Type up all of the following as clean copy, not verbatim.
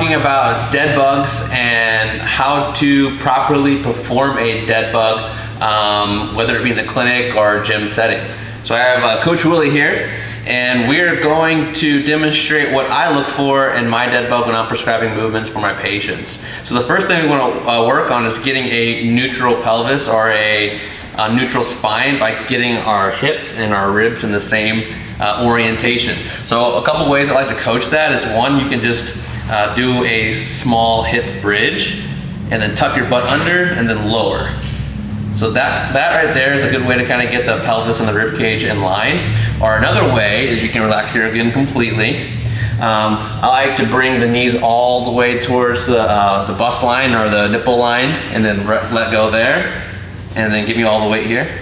talking about dead bugs and how to properly perform a dead bug, whether it be in the clinic or gym setting. So I have Coach Willie here, and we're going to demonstrate what I look for in my dead bug when I'm prescribing movements for my patients. So the first thing we want to work on is getting a neutral pelvis or a neutral spine by getting our hips and our ribs in the same orientation. So a couple ways I like to coach that is, one, you can just do a small hip bridge and then tuck your butt under and then lower. So that right there is a good way to kind of get the pelvis and the rib cage in line. Or another way is you can relax here again completely. I like to bring the knees all the way towards the bust line or the nipple line and then let go there. And then give me all the weight here.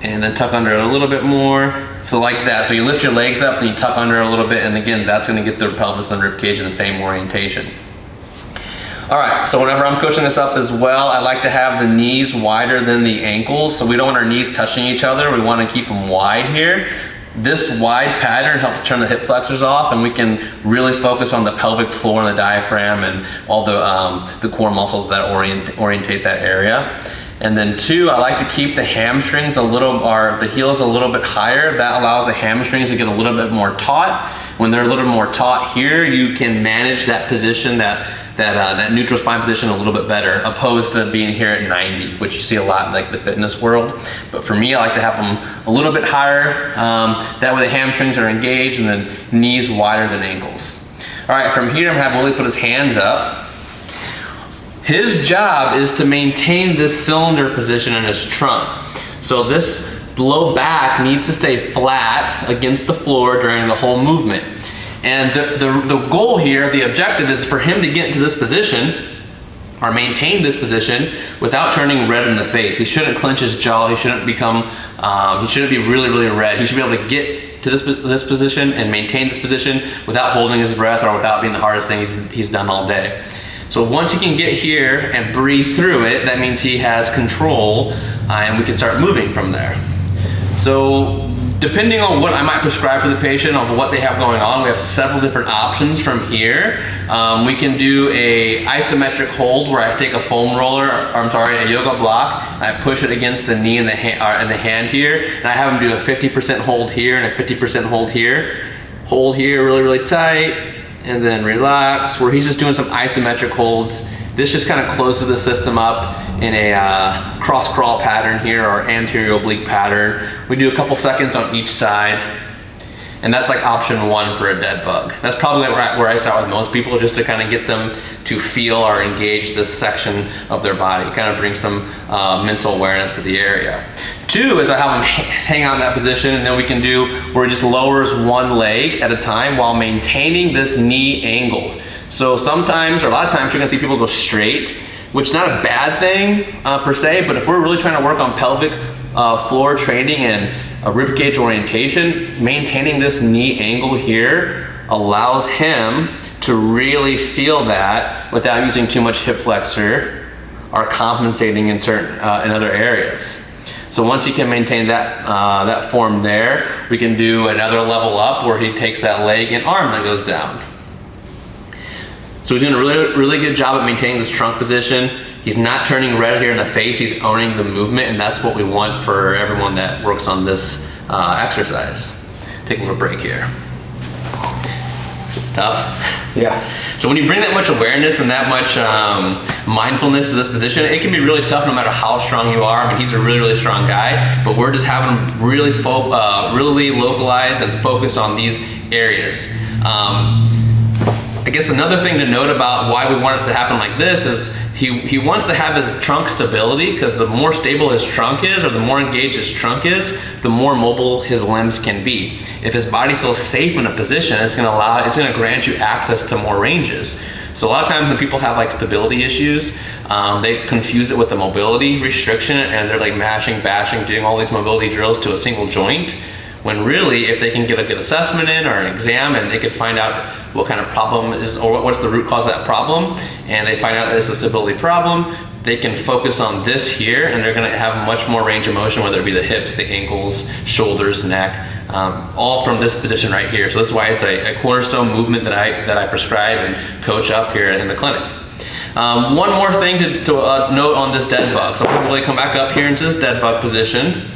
And then tuck under a little bit more. So like that. So you lift your legs up and you tuck under a little bit, and again, that's gonna get the pelvis and the rib cage in the same orientation. All right, so whenever I'm coaching this up as well, I like to have the knees wider than the ankles. So we don't want our knees touching each other. We wanna keep them wide here. This wide pattern helps turn the hip flexors off, and we can really focus on the pelvic floor and the diaphragm and all the core muscles that orientate that area. And then two, I like to keep the hamstrings the heels a little bit higher. That allows the hamstrings to get a little bit more taut. When they're a little more taut here, you can manage that position, that neutral spine position a little bit better, opposed to being here at 90, which you see a lot in like the fitness world. But for me, I like to have them a little bit higher. That way the hamstrings are engaged and then knees wider than ankles. All right, from here, I'm gonna have Willie put his hands up. His job is to maintain this cylinder position in his trunk. So this low back needs to stay flat against the floor during the whole movement. And the goal here, the objective, is for him to get into this position or maintain this position without turning red in the face. He shouldn't clench his jaw. He shouldn't he shouldn't be really, really red. He should be able to get to this position and maintain this position without holding his breath or without being the hardest thing he's done all day. So once he can get here and breathe through it, that means he has control, and we can start moving from there. So depending on what I might prescribe for the patient, on what they have going on, we have several different options from here. We can do a isometric hold where I take a foam roller, or I'm sorry, a yoga block, and I push it against the knee and the hand here, and I have him do a 50% hold here and a 50% hold here. Hold here really, really tight, and then relax, where he's just doing some isometric holds. This just kind of closes the system up in a cross crawl pattern here, or anterior oblique pattern. We do a couple seconds on each side, and that's like option one for a dead bug. That's probably where I start with most people, just to kind of get them to feel or engage this section of their body, kind of bring some mental awareness to the area. Two is I have them hang out in that position, and then we can do where it just lowers one leg at a time while maintaining this knee angle. So sometimes, or a lot of times, you're gonna see people go straight, which is not a bad thing per se, but if we're really trying to work on pelvic floor training and a rib cage orientation, maintaining this knee angle here allows him to really feel that without using too much hip flexor or compensating in other areas. So once he can maintain that form there, we can do another level up where he takes that leg and arm that goes down. So he's doing a really, really good job at maintaining this trunk position. He's not turning red here in the face, he's owning the movement, and that's what we want for everyone that works on this exercise. Take a little break here. Tough? Yeah. So when you bring that much awareness and that much mindfulness to this position, it can be really tough no matter how strong you are. I mean, he's a really, really strong guy, but we're just having him really localize and focus on these areas. I guess another thing to note about why we want it to happen like this is he wants to have his trunk stability, because the more stable his trunk is, or the more engaged his trunk is, the more mobile his limbs can be. If his body feels safe in a position, it's gonna grant you access to more ranges. So a lot of times when people have like stability issues, they confuse it with the mobility restriction, and they're like mashing, bashing, doing all these mobility drills to a single joint. When really, if they can get a good assessment in or an exam, and they can find out what kind of problem is, or what's the root cause of that problem, and they find out that it's a stability problem, they can focus on this here, and they're gonna have much more range of motion, whether it be the hips, the ankles, shoulders, neck, all from this position right here. So that's why it's a cornerstone movement that I prescribe and coach up here in the clinic. One more thing to note on this dead bug. So Pablo will come back up here into this dead bug position.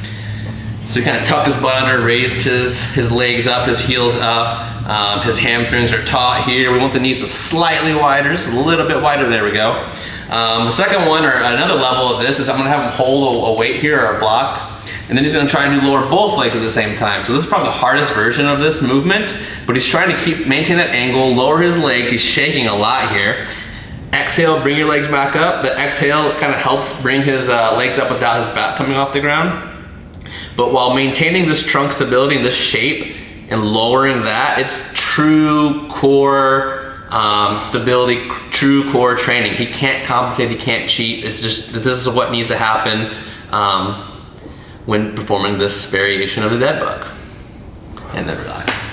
So he kind of tucked his butt under, raised his legs up, his heels up, his hamstrings are taut here. We want the knees just slightly wider, just a little bit wider, there we go. The second one, or another level of this, is I'm gonna have him hold a weight here, or a block, and then he's gonna try and lower both legs at the same time. So this is probably the hardest version of this movement, but he's trying to maintain that angle, lower his legs, he's shaking a lot here. Exhale, bring your legs back up. The exhale kind of helps bring his legs up without his back coming off the ground. But while maintaining this trunk stability and this shape and lowering that, it's true core stability, true core training. He can't compensate, he can't cheat. It's just, this is what needs to happen when performing this variation of the dead bug. And then relax.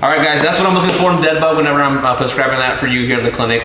All right guys, that's what I'm looking for in the dead bug whenever I'm prescribing that for you here in the clinic.